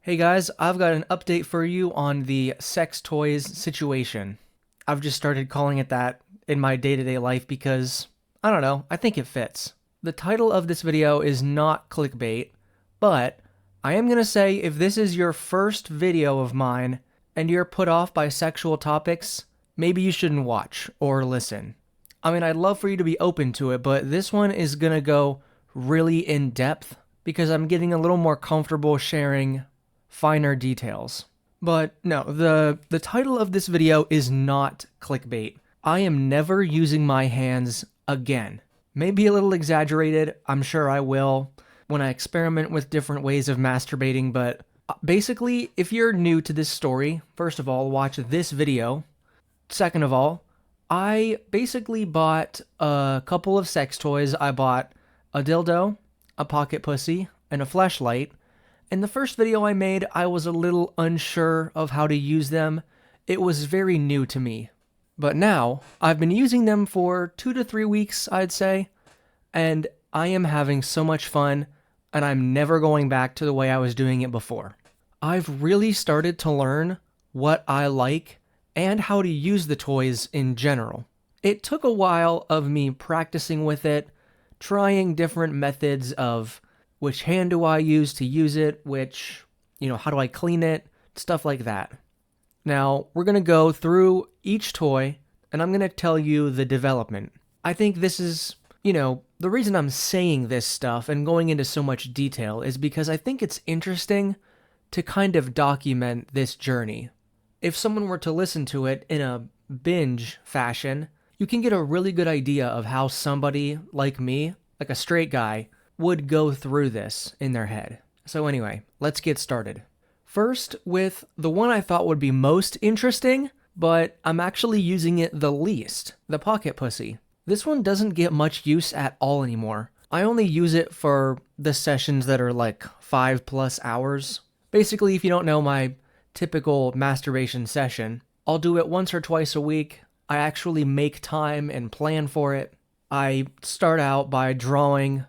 Hey guys, I've got an update for you on the sex toys situation. I've just started calling it that in my day-to-day life because, I don't know, I think it fits. The title of this video is not clickbait, but I am going to say if this is your first video of mine and you're put off by sexual topics, maybe you shouldn't watch or listen. I mean, I'd love for you to be open to it, but this one is going to go really in depth because I'm getting a little more comfortable sharing finer details. But no, the title of this video is not clickbait. I am never using my hands again. Maybe a little exaggerated, I'm sure I will when I experiment with different ways of masturbating, but basically, if you're new to this story, first of all, watch this video. Second of all, I basically bought a couple of sex toys. I bought a dildo, a pocket pussy, and a fleshlight. In the first video I made, I was a little unsure of how to use them. It was very new to me. But now, I've been using them for 2 to 3 weeks, I'd say, and I am having so much fun, and I'm never going back to the way I was doing it before. I've really started to learn what I like and how to use the toys in general. It took a while of me practicing with it, trying different methods of which hand do I use to use it, how do I clean it, stuff like that. Now, we're going to go through each toy, and I'm going to tell you the development. I think this is, the reason I'm saying this stuff and going into so much detail is because I think it's interesting to kind of document this journey. If someone were to listen to it in a binge fashion, you can get a really good idea of how somebody like me, like a straight guy, would go through this in their head. So anyway, let's get started. First, with the one I thought would be most interesting, but I'm actually using it the least, the pocket pussy. This one doesn't get much use at all anymore. I only use it for the sessions that are like 5+ hours. Basically, if you don't know my typical masturbation session, I'll do it once or twice a week. I actually make time and plan for it. I start out by drawing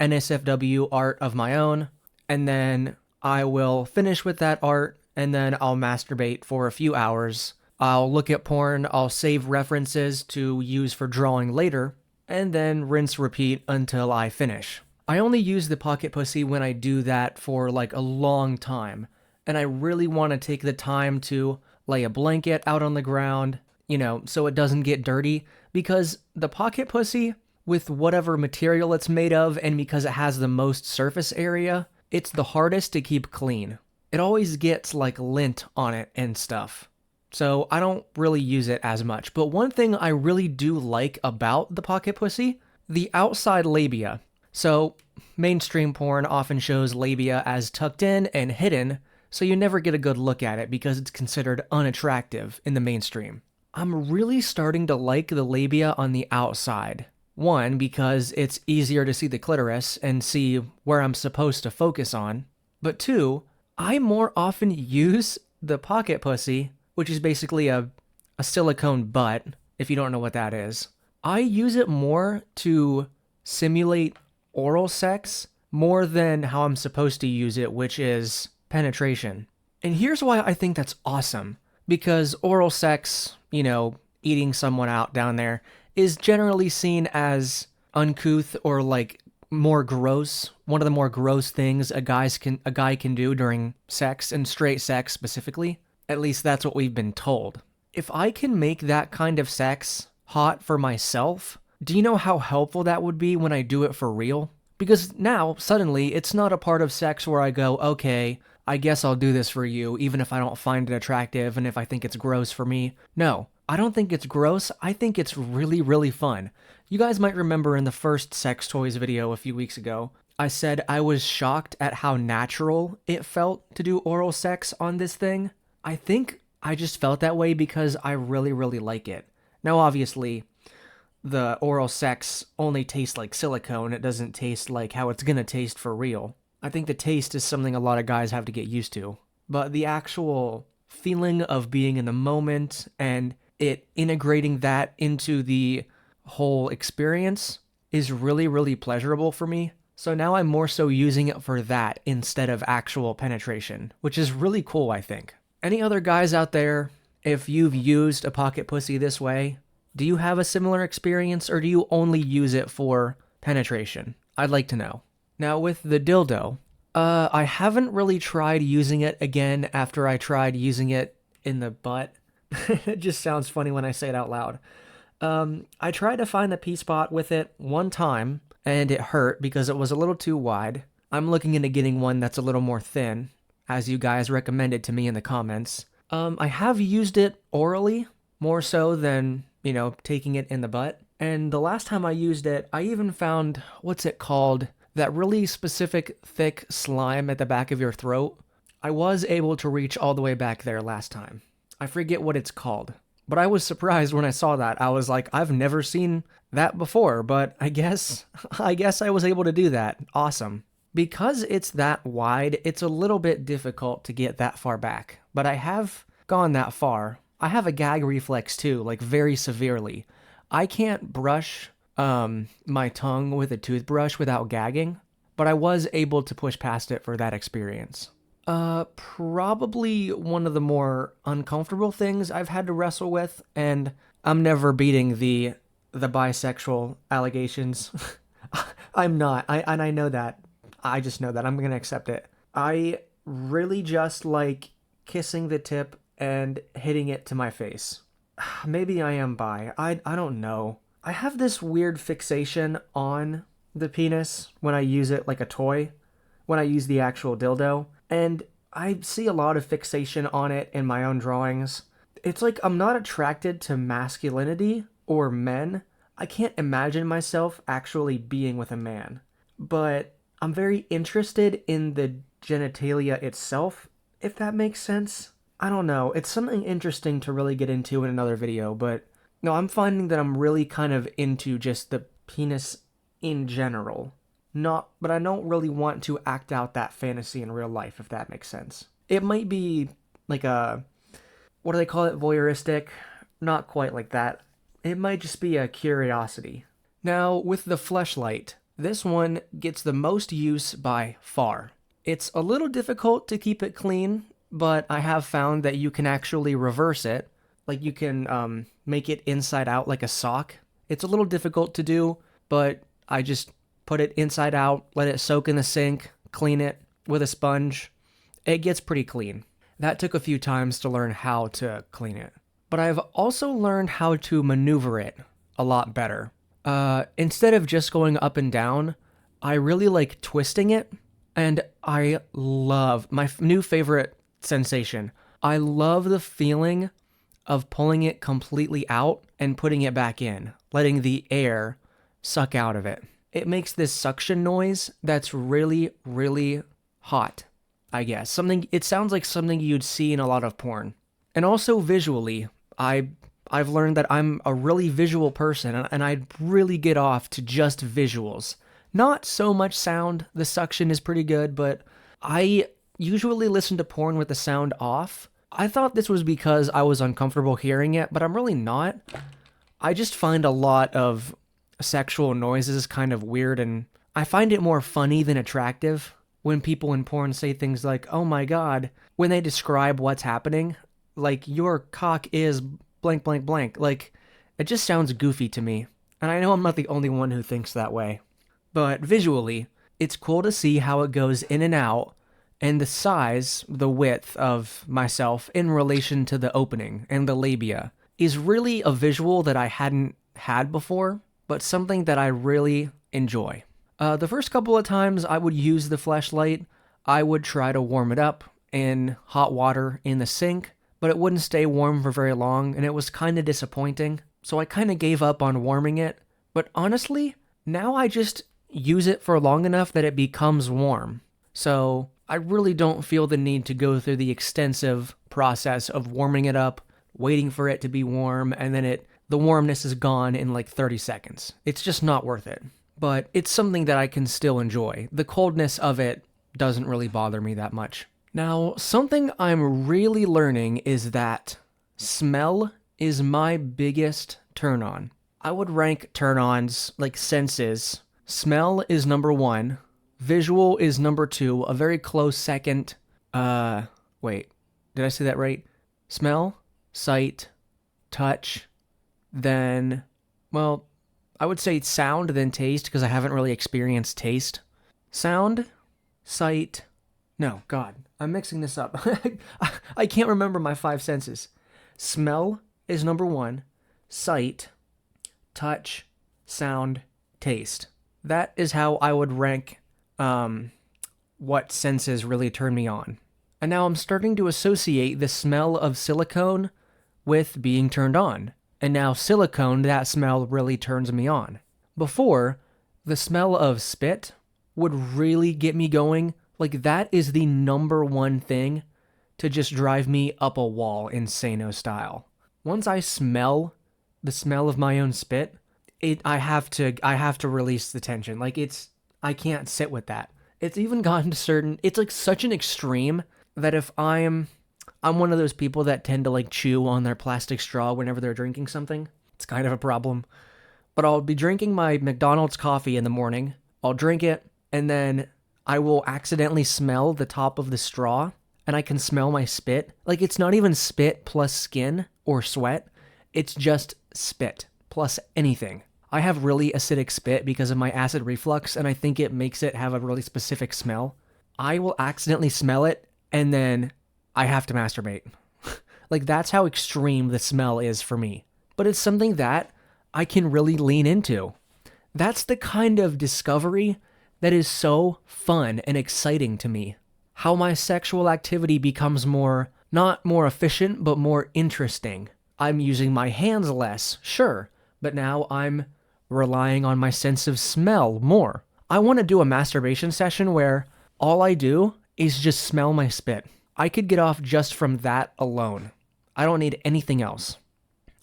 NSFW art of my own, and then I will finish with that art, and then I'll masturbate for a few hours. I'll look at porn, I'll save references to use for drawing later, and then rinse repeat until I finish. I only use the pocket pussy when I do that for like a long time, and I really want to take the time to lay a blanket out on the ground, so it doesn't get dirty, because the pocket pussy, with whatever material it's made of, and because it has the most surface area, it's the hardest to keep clean. It always gets like lint on it and stuff. So I don't really use it as much. But one thing I really do like about the pocket pussy, the outside labia. So mainstream porn often shows labia as tucked in and hidden, so you never get a good look at it because it's considered unattractive in the mainstream. I'm really starting to like the labia on the outside. One, because it's easier to see the clitoris and see where I'm supposed to focus on. But two, I more often use the pocket pussy, which is basically a silicone butt, if you don't know what that is. I use it more to simulate oral sex more than how I'm supposed to use it, which is penetration. And here's why I think that's awesome. Because oral sex, eating someone out down there, is generally seen as uncouth or like more gross. One of the more gross things a guy can do during sex, and straight sex specifically. At least that's what we've been told. If I can make that kind of sex hot for myself, do you know how helpful that would be when I do it for real? Because now, suddenly, it's not a part of sex where I go, okay, I guess I'll do this for you, even if I don't find it attractive and if I think it's gross for me. No. I don't think it's gross, I think it's really, really fun. You guys might remember in the first sex toys video a few weeks ago, I said I was shocked at how natural it felt to do oral sex on this thing. I think I just felt that way because I really, really like it. Now obviously, the oral sex only tastes like silicone, it doesn't taste like how it's gonna taste for real. I think the taste is something a lot of guys have to get used to. But the actual feeling of being in the moment and it integrating that into the whole experience is really, really pleasurable for me. So now I'm more so using it for that instead of actual penetration, which is really cool, I think. Any other guys out there, if you've used a pocket pussy this way, do you have a similar experience or do you only use it for penetration? I'd like to know. Now with the dildo, I haven't really tried using it again after I tried using it in the butt. It just sounds funny when I say it out loud. I tried to find the P-spot with it one time, and it hurt because it was a little too wide. I'm looking into getting one that's a little more thin, as you guys recommended to me in the comments. I have used it orally, more so than, taking it in the butt. And the last time I used it, I even found, what's it called? That really specific thick slime at the back of your throat. I was able to reach all the way back there last time. I forget what it's called. But I was surprised when I saw that. I was like, I've never seen that before, but I guess I was able to do that. Awesome. Because it's that wide, it's a little bit difficult to get that far back. But I have gone that far. I have a gag reflex too, like very severely. I can't brush my tongue with a toothbrush without gagging, but I was able to push past it for that experience. Probably one of the more uncomfortable things I've had to wrestle with, and I'm never beating the bisexual allegations. I'm not. I know that. I just know that. I'm gonna accept it. I really just like kissing the tip and hitting it to my face. Maybe I am bi. I don't know. I have this weird fixation on the penis when I use it like a toy, when I use the actual dildo. And I see a lot of fixation on it in my own drawings. It's like I'm not attracted to masculinity or men. I can't imagine myself actually being with a man. But I'm very interested in the genitalia itself, if that makes sense. I don't know. It's something interesting to really get into in another video, but no, I'm finding that I'm really kind of into just the penis in general. But I don't really want to act out that fantasy in real life, if that makes sense. It might be like what do they call it, voyeuristic? Not quite like that. It might just be a curiosity. Now, with the fleshlight, this one gets the most use by far. It's a little difficult to keep it clean, but I have found that you can actually reverse it. Like you can make it inside out like a sock. It's a little difficult to do, but I just put it inside out, let it soak in the sink, clean it with a sponge. It gets pretty clean. That took a few times to learn how to clean it. But I've also learned how to maneuver it a lot better. Instead of just going up and down, I really like twisting it, and I love my new favorite sensation. I love the feeling of pulling it completely out and putting it back in, letting the air suck out of it. It makes this suction noise that's really, really hot, I guess. It sounds like something you'd see in a lot of porn. And also visually, I've learned that I'm a really visual person, and I'd really get off to just visuals. Not so much sound. The suction is pretty good, but I usually listen to porn with the sound off. I thought this was because I was uncomfortable hearing it, but I'm really not. I just find a lot of sexual noises kind of weird, and I find it more funny than attractive when people in porn say things like, oh my god, when they describe what's happening, like, your cock is blank, blank, blank. Like, it just sounds goofy to me, and I know I'm not the only one who thinks that way. But visually, it's cool to see how it goes in and out, and the size, the width of myself in relation to the opening and the labia is really a visual that I hadn't had before, but something that I really enjoy. The first couple of times I would use the fleshlight, I would try to warm it up in hot water in the sink, but it wouldn't stay warm for very long, and it was kind of disappointing, so I kind of gave up on warming it. But honestly, now I just use it for long enough that it becomes warm. So I really don't feel the need to go through the extensive process of warming it up, waiting for it to be warm, and then the warmness is gone in like 30 seconds. It's just not worth it. But it's something that I can still enjoy. The coldness of it doesn't really bother me that much. Now, something I'm really learning is that smell is my biggest turn-on. I would rank turn-ons, like senses. Smell is number 1, Visual is number 2, a very close second. Wait, did I say that right? Smell, sight, touch, then, well, I would say sound, then taste, because I haven't really experienced taste. Sound, sight, no, God, I'm mixing this up. I can't remember my 5 senses. Smell is number 1, sight, touch, sound, taste. That is how I would rank what senses really turn me on. And now I'm starting to associate the smell of silicone with being turned on. And now silicone, that smell really turns me on. Before, the smell of spit would really get me going. Like, that is the number 1 thing to just drive me up a wall, insano style. Once I smell the smell of my own spit, I have to release the tension. Like, I can't sit with that. It's even gotten to certain, it's like such an extreme that if I'm one of those people that tend to like chew on their plastic straw whenever they're drinking something. It's kind of a problem. But I'll be drinking my McDonald's coffee in the morning. I'll drink it, and then I will accidentally smell the top of the straw, and I can smell my spit. Like, it's not even spit plus skin or sweat. It's just spit plus anything. I have really acidic spit because of my acid reflux, and I think it makes it have a really specific smell. I will accidentally smell it, and then I have to masturbate. Like, that's how extreme the smell is for me. But it's something that I can really lean into. That's the kind of discovery that is so fun and exciting to me. How my sexual activity becomes not more efficient, but more interesting. I'm using my hands less, sure, but now I'm relying on my sense of smell more. I want to do a masturbation session where all I do is just smell my spit. I could get off just from that alone. I don't need anything else.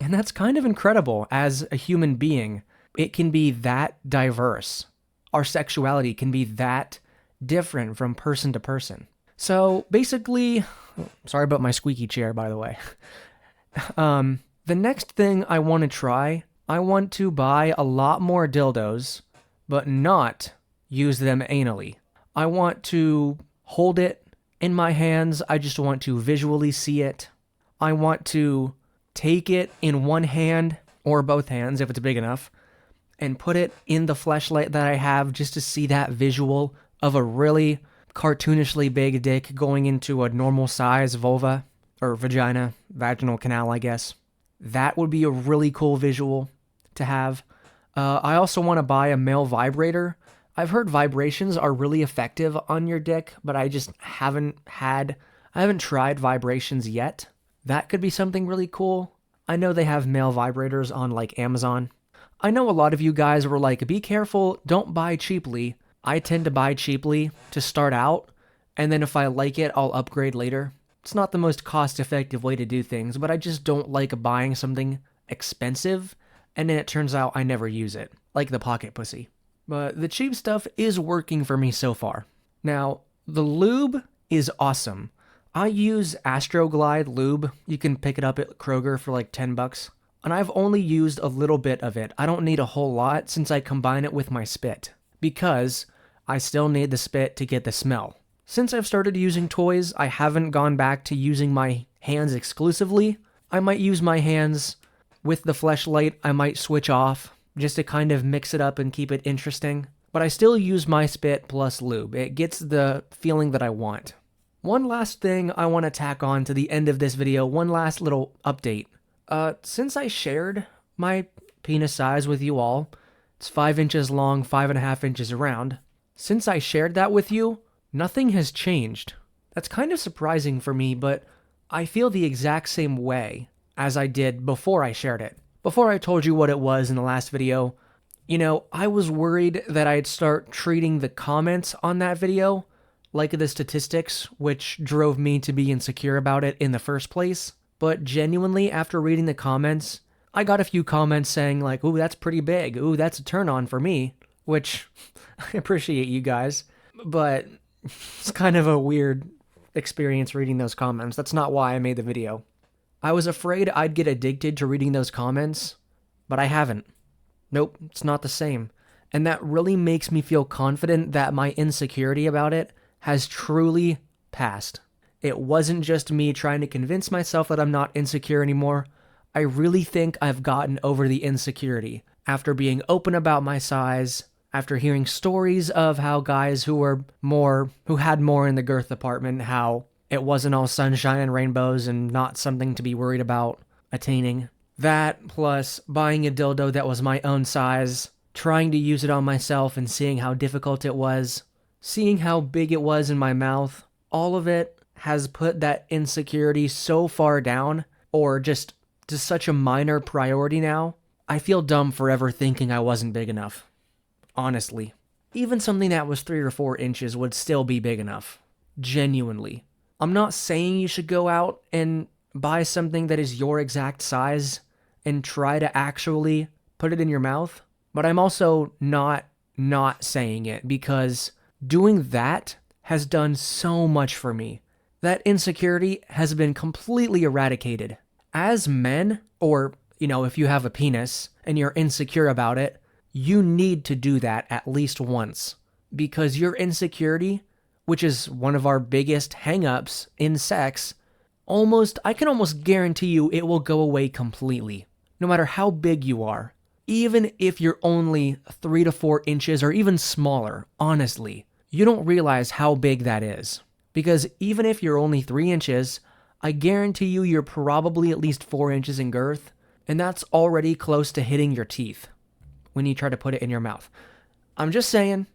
And that's kind of incredible as a human being. It can be that diverse. Our sexuality can be that different from person to person. So basically, sorry about my squeaky chair, by the way. The next thing I want to try, I want to buy a lot more dildos, but not use them anally. I want to hold it in my hands. I just want to visually see it. I want to take it in one hand, or both hands if it's big enough, and put it in the fleshlight that I have just to see that visual of a really cartoonishly big dick going into a normal size vulva, or vagina, vaginal canal, I guess. That would be a really cool visual to have. I also want to buy a male vibrator. I've heard vibrations are really effective on your dick, but I just haven't tried vibrations yet. That could be something really cool. I know they have male vibrators on like Amazon. I know a lot of you guys were like, be careful, don't buy cheaply. I tend to buy cheaply to start out, and then if I like it, I'll upgrade later. It's not the most cost-effective way to do things, but I just don't like buying something expensive, and then it turns out I never use it, like the pocket pussy. But the cheap stuff is working for me so far. Now, the lube is awesome. I use Astroglide lube. You can pick it up at Kroger for like $10. And I've only used a little bit of it. I don't need a whole lot since I combine it with my spit, because I still need the spit to get the smell. Since I've started using toys, I haven't gone back to using my hands exclusively. I might use my hands with the fleshlight. I might switch off just to kind of mix it up and keep it interesting. But I still use my spit plus lube. It gets the feeling that I want. One last thing I want to tack on to the end of this video, one last little update. Since I shared my penis size with you all, it's 5 inches long, 5.5 inches around. Since I shared that with you, nothing has changed. That's kind of surprising for me, but I feel the exact same way as I did before I shared it. Before I told you what it was in the last video, I was worried that I'd start treating the comments on that video like the statistics, which drove me to be insecure about it in the first place. But genuinely, after reading the comments, I got a few comments saying like, ooh, that's pretty big. Ooh, that's a turn on for me, which I appreciate you guys. But it's kind of a weird experience reading those comments. That's not why I made the video. I was afraid I'd get addicted to reading those comments, but I haven't. Nope, it's not the same. And that really makes me feel confident that my insecurity about it has truly passed. It wasn't just me trying to convince myself that I'm not insecure anymore. I really think I've gotten over the insecurity after being open about my size, after hearing stories of how guys who had more in the girth department, how it wasn't all sunshine and rainbows and not something to be worried about attaining. That plus buying a dildo that was my own size, trying to use it on myself and seeing how difficult it was, seeing how big it was in my mouth, all of it has put that insecurity so far down, or just to such a minor priority now. I feel dumb for ever thinking I wasn't big enough. Honestly. Even something that was 3 or 4 inches would still be big enough. Genuinely. I'm not saying you should go out and buy something that is your exact size and try to actually put it in your mouth, but I'm also not saying it, because doing that has done so much for me. That insecurity has been completely eradicated. As men, or, if you have a penis and you're insecure about it, you need to do that at least once, because your insecurity, which is one of our biggest hang-ups in sex, I can almost guarantee you it will go away completely, no matter how big you are. Even if you're only 3 to 4 inches or even smaller, honestly, you don't realize how big that is. Because even if you're only 3 inches, I guarantee you you're probably at least 4 inches in girth, and that's already close to hitting your teeth when you try to put it in your mouth. I'm just saying,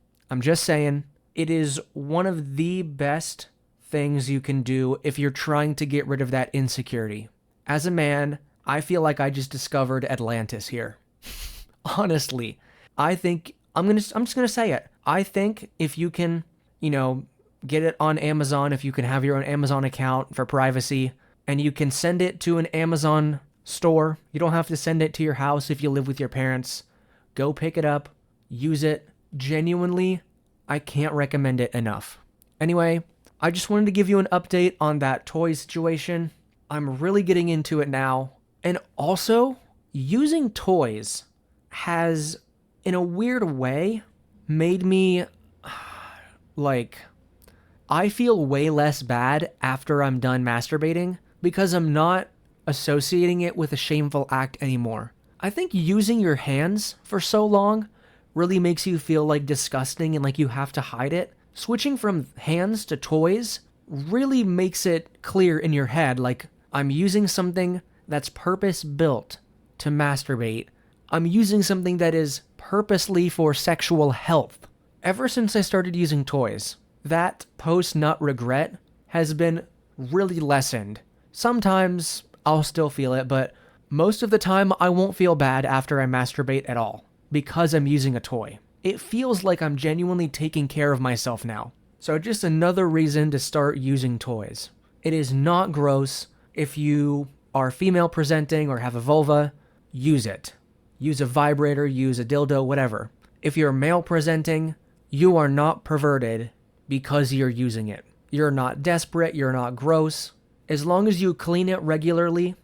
it is one of the best things you can do if you're trying to get rid of that insecurity. As a man, I feel like I just discovered Atlantis here. Honestly, I think, I'm just gonna say it. I think if you can, get it on Amazon, if you can have your own Amazon account for privacy, and you can send it to an Amazon store. You don't have to send it to your house if you live with your parents. Go pick it up, use it. Genuinely, I can't recommend it enough. Anyway, I just wanted to give you an update on that toy situation. I'm really getting into it now. And also, using toys has, in a weird way, made me, I feel way less bad after I'm done masturbating, because I'm not associating it with a shameful act anymore. I think using your hands for so long really makes you feel disgusting and like you have to hide it. Switching from hands to toys really makes it clear in your head, I'm using something that's purpose-built to masturbate. I'm using something that is purposely for sexual health. Ever since I started using toys, that post-nut regret has been really lessened. Sometimes I'll still feel it, but most of the time I won't feel bad after I masturbate at all, because I'm using a toy. It feels like I'm genuinely taking care of myself now. So just another reason to start using toys. It is not gross. If you are female presenting or have a vulva, use it. Use a vibrator, use a dildo, whatever. If you're male presenting, you are not perverted because you're using it. You're not desperate, you're not gross. As long as you clean it regularly,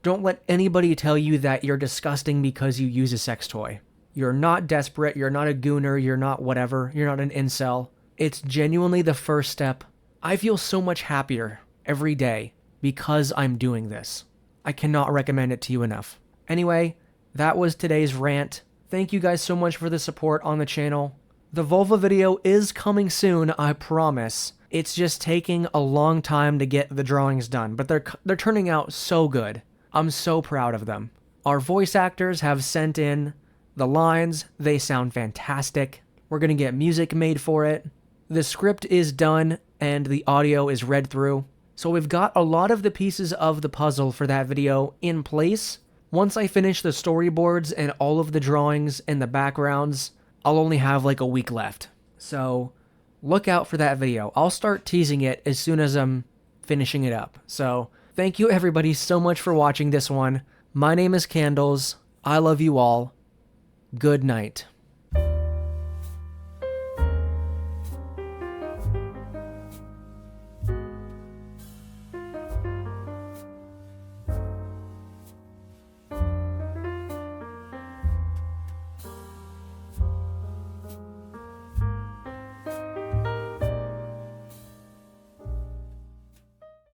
don't let anybody tell you that you're disgusting because you use a sex toy. You're not desperate, you're not a gooner, you're not whatever, you're not an incel. It's genuinely the first step. I feel so much happier every day because I'm doing this. I cannot recommend it to you enough. Anyway, that was today's rant. Thank you guys so much for the support on the channel. The vulva video is coming soon, I promise. It's just taking a long time to get the drawings done, but they're turning out so good. I'm so proud of them. Our voice actors have sent in the lines. They sound fantastic. We're gonna get music made for it. The script is done and the audio is read through. So we've got a lot of the pieces of the puzzle for that video in place. Once I finish the storyboards and all of the drawings and the backgrounds, I'll only have a week left. So look out for that video. I'll start teasing it as soon as I'm finishing it up. So thank you everybody so much for watching this one. My name is Candles. I love you all. Good night.